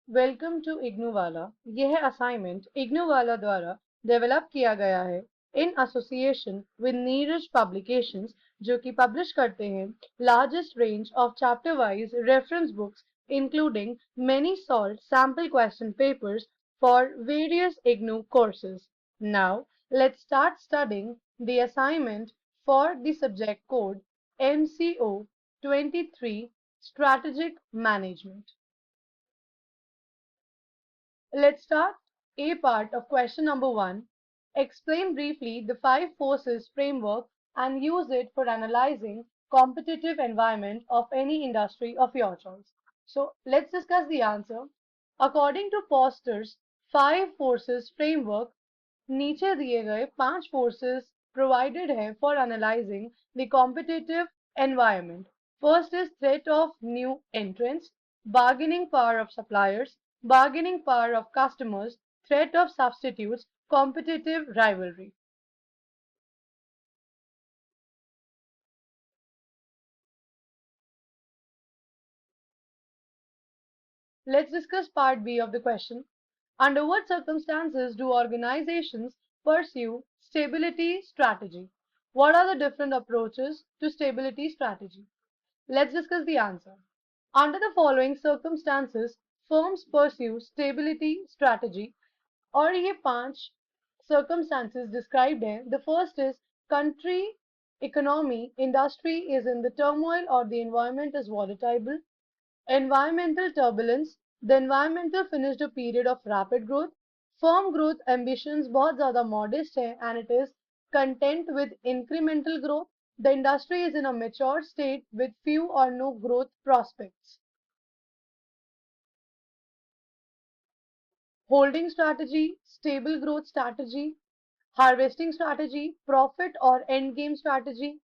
Welcome to IGNOU वाला। यह assignment IGNOU वाला द्वारा डेवलप किया गया है in association with Neeraj publications, जो कि पब्लिश करते हैं largest range of chapter wise reference books including many solved sample question papers for various IGNOU courses. Now, let's start studying the assignment for the subject code MCO 23 Strategic Management. Let's start A part of question number 1. Explain briefly the five forces framework and use it for analyzing competitive environment of any industry of your choice. So let's discuss the answer. According to Foster's five forces framework, नीचे दिए गए 5 forces provided हैं for analyzing the competitive environment. First is threat of new entrants, bargaining power of suppliers, bargaining power of customers, threat of substitutes, competitive rivalry. Let's discuss part B of the question. Under what circumstances do organizations pursue stability strategy? What are the different approaches to stability strategy? Let's discuss the answer. Under the following circumstances, firms pursue stability strategy, और ये 5 circumstances described हैं. The first is country, economy, industry is in the turmoil or the environment is volatile. Environmental turbulence, the environmental finished a period of rapid growth. Firm growth ambitions बहुत ज़्यादा modest है and it is content with incremental growth. The industry is in a mature state with few or no growth prospects. Holding strategy, stable growth strategy, harvesting strategy, profit or end game strategy.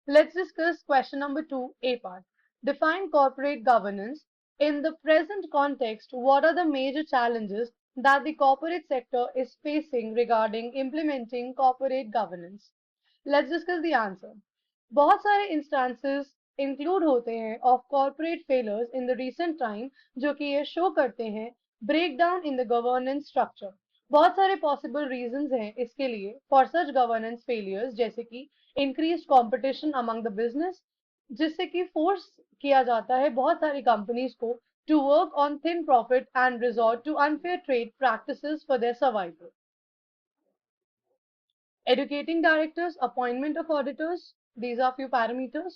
Let's discuss question number 2, A part. Define corporate governance. In the present context, what are the major challenges that the corporate sector is facing regarding implementing corporate governance? Let's discuss the answer. बहुत सारे instances include होते हैं of corporate failures in the recent time जो कि ये show करते हैं breakdown in the governance structure. बहुत सारे possible reasons हैं इसके लिए for such governance failures, जैसे कि increased competition among the business, जिससे कि force किया जाता है बहुत सारी companies को to work on thin profit and resort to unfair trade practices for their survival. Educating directors, appointment of auditors, these are few parameters.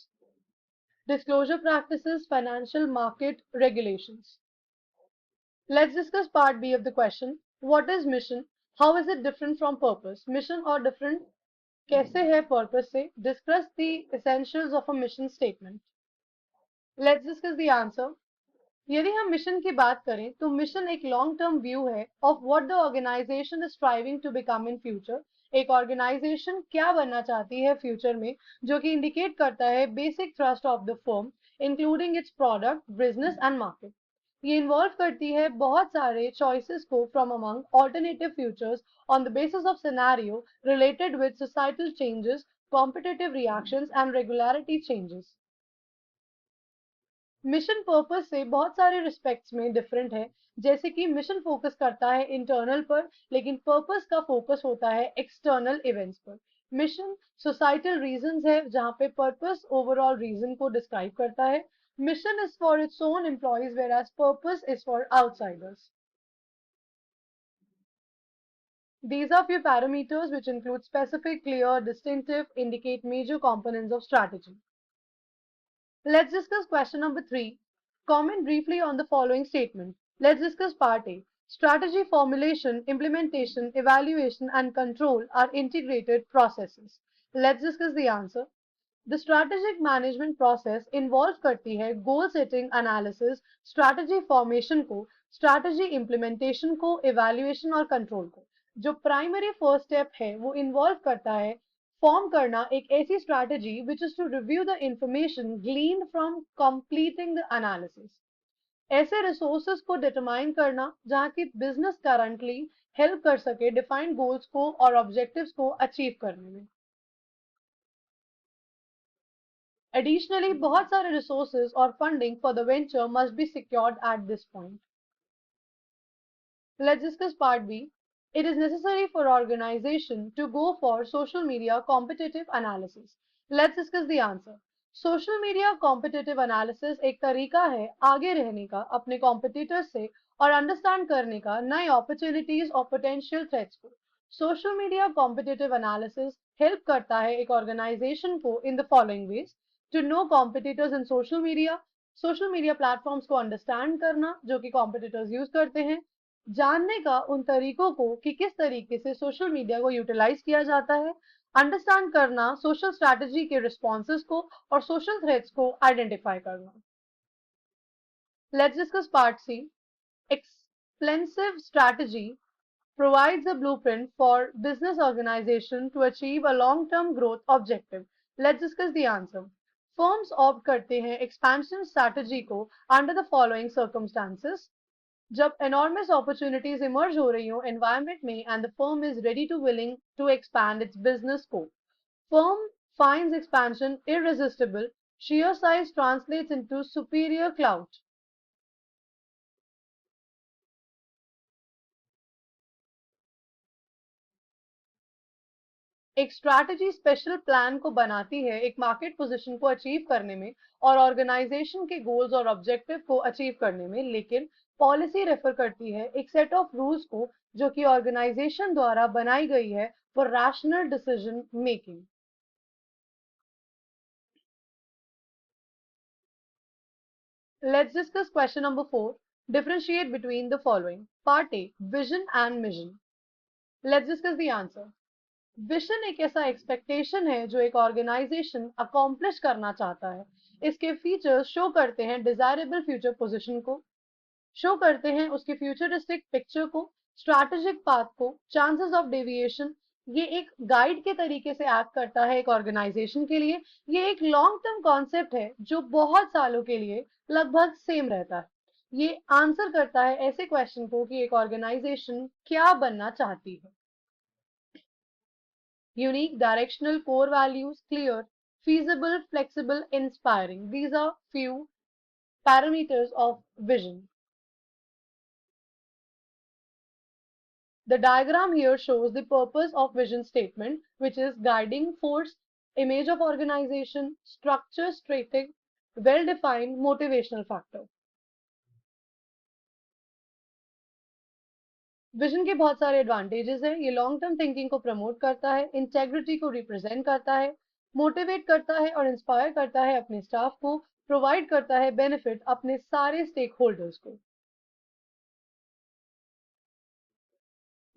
Disclosure practices, financial market regulations. Let's discuss part B of the question. What is mission? How is it different from purpose? Mission or different कैसे है purpose से? Discuss the essentials of a mission statement. Let's discuss the answer. यदि हम mission की बात करें तो mission एक लॉन्ग टर्म व्यू है of what the organisation is striving to become in future. एक ऑर्गेनाइजेशन क्या बनना चाहती है फ्यूचर में, जो कि इंडिकेट करता है basic thrust of the firm including it's product, business and market. ये इन्वॉल्व करती है बहुत सारे चॉइसेस को from among alternative futures on the basis of scenario related with societal changes, competitive reactions and regularity changes. Mission purpose से बहुत सारे respects में डिफरेंट है, जैसे कि मिशन फोकस करता है इंटरनल पर लेकिन पर्पस का फोकस होता है एक्सटर्नल इवेंट्स पर. मिशन सोसाइटल रीजंस है जहां पे पर्पस ओवरऑल रीजन को डिस्क्राइब करता है. Mission is for its own employees whereas purpose is for outsiders. These are few parameters which include specific, clear, distinctive, indicate major components of strategy. Let's discuss question number 3. Comment briefly on the following statement. Let's discuss part A. Strategy formulation, implementation, evaluation, and control are integrated processes. Let's discuss the answer. The strategic management process involves करती है goal setting analysis, strategy formation को, strategy implementation को, evaluation और control को. जो primary first step है वो involve करता है फॉर्म करना एक ऐसी strategy which is to review the information gleaned from completing the analysis. ऐसे रिसोर्सेज को डिटरमाइन करना जहां की बिजनेस करंटली हेल्प कर सके डिफाइंड गोल्स को और ऑब्जेक्टिव्स को अचीव करने में. एडिशनली बहुत सारे रिसोर्सेज और funding for the venture must be secured at this point. Let's discuss part B. It is necessary for organization to go for social media competitive analysis. Let's discuss the answer. Social media competitive analysis एक तरीका है आगे रहने का अपने competitor से और understand करने का नए अपॉर्चुनिटीज और पोटेंशियल थ्रेट्स को social media competitive analysis help करता है एक ऑर्गेनाइजेशन को in the following ways to know competitors in social media platforms को अंडरस्टैंड करना जो कि कॉम्पिटिटर्स यूज करते हैं, जानने का उन तरीकों को कि किस तरीके से सोशल मीडिया को यूटिलाइज किया जाता है, अंडरस्टैंड करना सोशल स्ट्रैटेजी के रिस्पॉन्सेज को और सोशल थ्रेट्स को आइडेंटिफाई करना। Let's discuss part C. Expansive strategy provides a blueprint for business organization to achieve a long-term growth objective. Let's discuss the answer. Firms opt करते हैं expansion strategy को under the following circumstances. जब enormous opportunities emerge हो रही हो environment में and the firm is ready to willing to expand its business scope. Firm finds expansion irresistible. Sheer size translates into superior clout. एक strategy special plan को बनाती है एक मार्केट पोजीशन को अचीव करने में और ऑर्गेनाइजेशन के गोल्स और ऑब्जेक्टिव को अचीव करने में, लेकिन पॉलिसी रेफर करती है एक सेट ऑफ रूल्स को जो कि ऑर्गेनाइजेशन द्वारा बनाई गई है for rational decision making. Let's discuss question number 4. Differentiate between the following. Part A, vision and mission. Let's discuss the answer. Vision एक ऐसा एक्सपेक्टेशन है जो एक ऑर्गेनाइजेशन अकॉम्प्लिश करना चाहता है। इसके फीचर्स शो करते हैं डिजायरेबल फ्यूचर पोजीशन को, शो करते हैं उसके फ्यूचरिस्टिक पिक्चर को, स्ट्रैटेजिक पाथ को, चांसेस ऑफ डेविएशन। ये एक गाइड के तरीके से एक्ट करता है एक ऑर्गेनाइजेशन के लिए। ये एक लॉन्ग टर्म कॉन्सेप्ट है जो बहुत सालों के लिए लगभग सेम रहता है। ये आंसर करता है ऐसे क्वेश्चन को कि एक ऑर्गेनाइजेशन क्या बनना चाहती है। Unique, directional, core values, clear, feasible, flexible, inspiring. These are few parameters of vision. The diagram here shows the purpose of vision statement, which is guiding force, image of organization, structure, strategic, well-defined, motivational factor. Vision के बहुत सारे advantages हैं। ये long term thinking को promote करता है, integrity को represent करता है, मोटिवेट करता है और इंस्पायर करता है अपने स्टाफ को, प्रोवाइड करता है बेनिफिट अपने सारे स्टेक होल्डर्स को।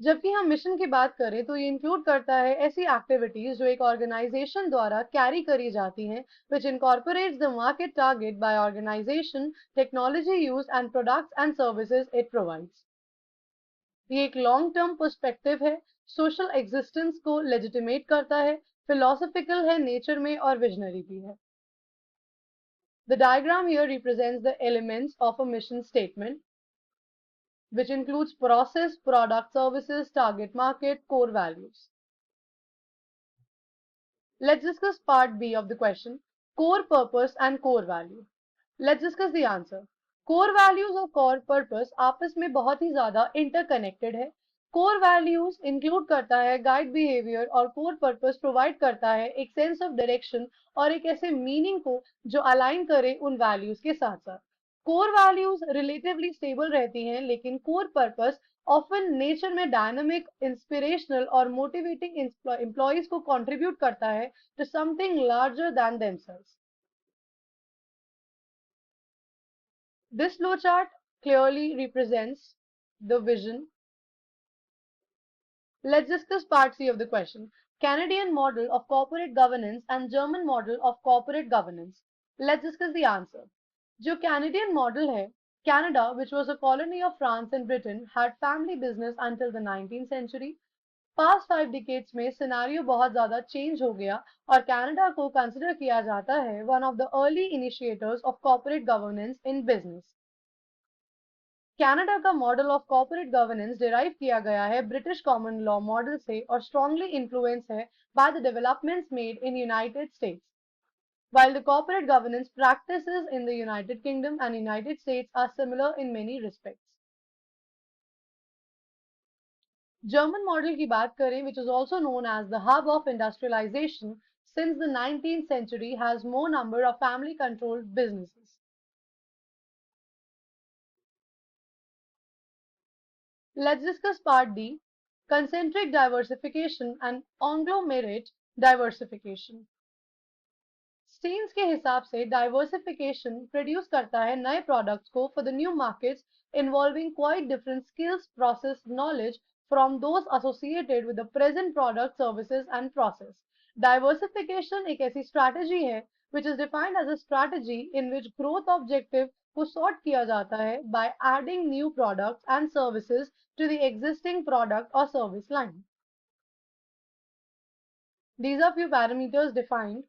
जबकि हम मिशन की बात करें तो ये इंक्लूड करता है ऐसी एक्टिविटीज जो एक ऑर्गेनाइजेशन द्वारा कैरी करी जाती हैं which incorporates the market target by organization, technology use and products and services it provides. ये एक लॉन्ग टर्म पर्सपेक्टिव है, सोशल एग्जिस्टेंस को लेजिटिमेट करता है, फिलोसफिकल है नेचर में और विजनरी भी है। The diagram here represents the elements of a mission statement, which includes process, product, services, target market, core values. Let's discuss part B of the question, core purpose and core value. Let's discuss the answer. Core values और core purpose आपस में बहुत ही ज्यादा interconnected है। Core values include करता है guide behaviour और core purpose provide करता है एक सेंस ऑफ डायरेक्शन और एक ऐसे मीनिंग को जो अलाइन करे उन वैल्यूज के साथ साथ। कोर वैल्यूज रिलेटिवली स्टेबल रहती हैं, लेकिन कोर पर्पस ऑफन नेचर में डायनामिक, इंस्पिरेशनल और मोटिवेटिंग एम्प्लॉयज को कंट्रीब्यूट करता है to something larger than themselves. This flowchart clearly represents the vision. Let's discuss part C of the question. Canadian model of corporate governance and German model of corporate governance. Let's discuss the answer. जो Canadian model है, Canada, which was a colony of France and Britain, had family business until the 19th century. Past 5 decades में scenario बहुत ज़्यादा change हो गया और Canada को consider किया जाता है one of the early initiators of corporate governance in business. Canada का model of corporate governance derive किया गया है ब्रिटिश कॉमन लॉ मॉडल से और स्ट्रांगली इन्फ्लुएंस है by the developments made in United States. While the corporate governance practices in the United Kingdom and United States are similar in many respects. German model की बात करें, which is also known as the hub of industrialization, since the 19th century has more number of family controlled businesses. Let's discuss part D, concentric diversification and conglomerate diversification. Stains के हिसाब से diversification produce करता है नए products को for the new markets involving quite different skills process knowledge from those associated with the present product services and process. Diversification एक ऐसी strategy है which is defined as a strategy in which growth objective को sought किया जाता है by adding new products and services to the existing product और service line. These are few parameters defined.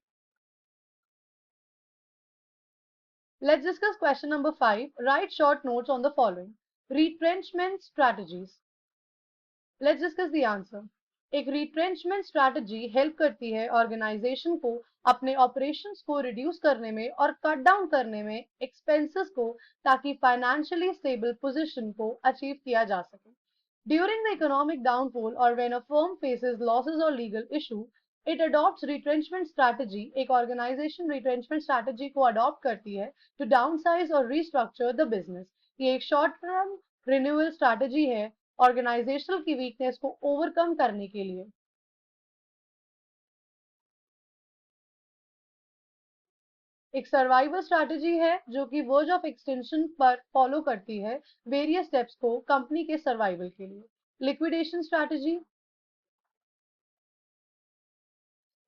Let's discuss question number 5. Write short notes on the following. Retrenchment strategies. Let's discuss the answer. एक retrenchment strategy help करती है organization को अपने operations को reduce करने में और cut down करने में expenses को, ताकि financially stable position को achieve किया जा सके. During the economic downfall or when a firm faces losses or legal issue, it adopts retrenchment strategy. एक organization retrenchment strategy को adopt करती है to downsize or restructure the business. ये एक short term renewal strategy है organizational की weakness को overcome करने के लिए. एक सर्वाइवल स्ट्रैटेजी है जो कि वर्ज ऑफ एक्सटेंशन पर फॉलो करती है वेरियस स्टेप्स को कंपनी के सर्वाइवल के लिए. Liquidation strategy.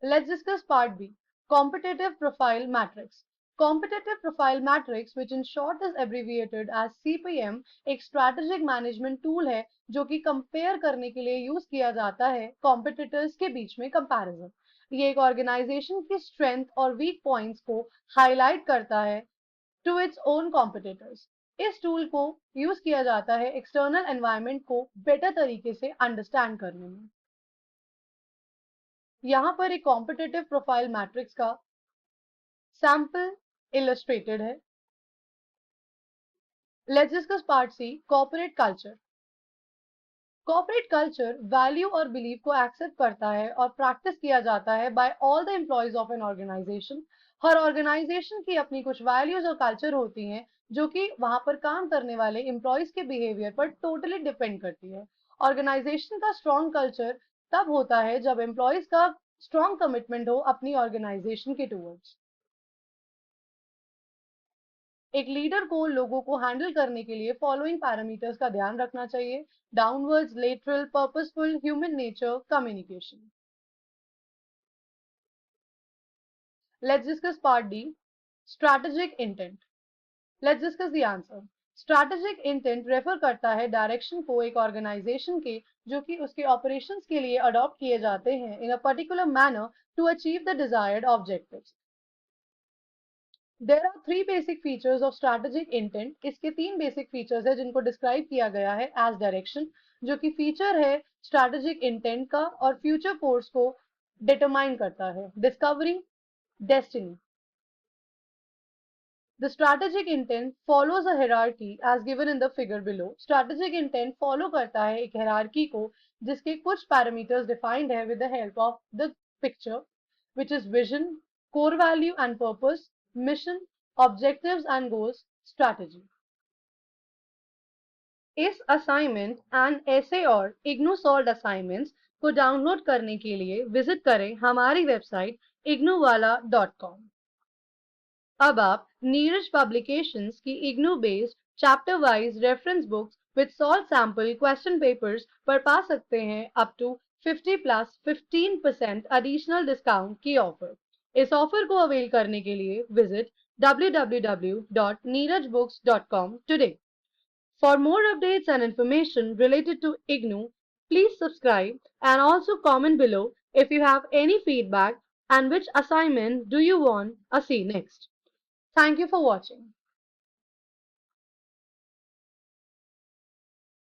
Let's discuss part B, competitive profile matrix. Competitive profile matrix, which in short is abbreviated as CPM, एक strategic management tool है जो कि compare करने के लिए use किया जाता है competitors के बीच में comparison. ये एक organization की strength और weak points को highlight करता है to its own competitors. इस tool को use किया जाता है external environment को better तरीके से understand करने में. यहां पर एक कॉम्पिटिटिव प्रोफाइल मैट्रिक्स का सैंपल इलस्ट्रेटेड है. Let's discuss part C, corporate culture. Corporate culture value और बिलीफ को एक्सेप्ट करता है और प्रैक्टिस किया जाता है by all the employees of an organisation. हर ऑर्गेनाइजेशन की अपनी कुछ वैल्यूज और कल्चर होती हैं जो कि वहां पर काम करने वाले एम्प्लॉयज के बिहेवियर पर टोटली डिपेंड करती है. ऑर्गेनाइजेशन का स्ट्रॉन्ग कल्चर तब होता है जब एम्प्लॉयज का स्ट्रॉन्ग कमिटमेंट हो अपनी ऑर्गेनाइजेशन के टूवर्ड्स. एक लीडर को लोगों को हैंडल करने के लिए फॉलोइंग पैरामीटर्स का ध्यान रखना चाहिए. Downwards, lateral, purposeful, human nature, communication. Let's discuss part D, strategic intent. Let's discuss the answer. Strategic intent refer करता है डायरेक्शन को एक ऑर्गेनाइजेशन के जो कि उसके ऑपरेशंस के लिए अडॉप्ट किए जाते हैं in a particular manner to achieve the desired objectives. There are three basic features of strategic intent. इसके तीन basic features है जिनको describe किया गया है as direction, जो कि feature है strategic intent का और future course को determine करता है. Discovery, destiny. The strategic intent follows a hierarchy as given in the figure below. Strategic intent follow करता है एक hierarchy को जिसके कुछ parameters defined है with the help of the picture, which is vision, core value and purpose, mission, objectives and goals, strategy. इस assignment and ऐसे और इग्नू सॉल्व्ड असाइनमेंट्स को डाउनलोड करने के लिए विजिट करें हमारी वेबसाइट ignoovala.com. अब आप नीरज पब्लिकेशंस की IGNOU based chapter wise reference books with solve sample question papers पर पा सकते हैं up to 50 plus 15% additional discount की ऑफर. इस ऑफर को अवेल करने के लिए visit www.neerajbooks.com today. For more updates and information related to IGNOU, please subscribe and also comment below if you have any feedback and which assignment do you want to see next. Thank you for watching.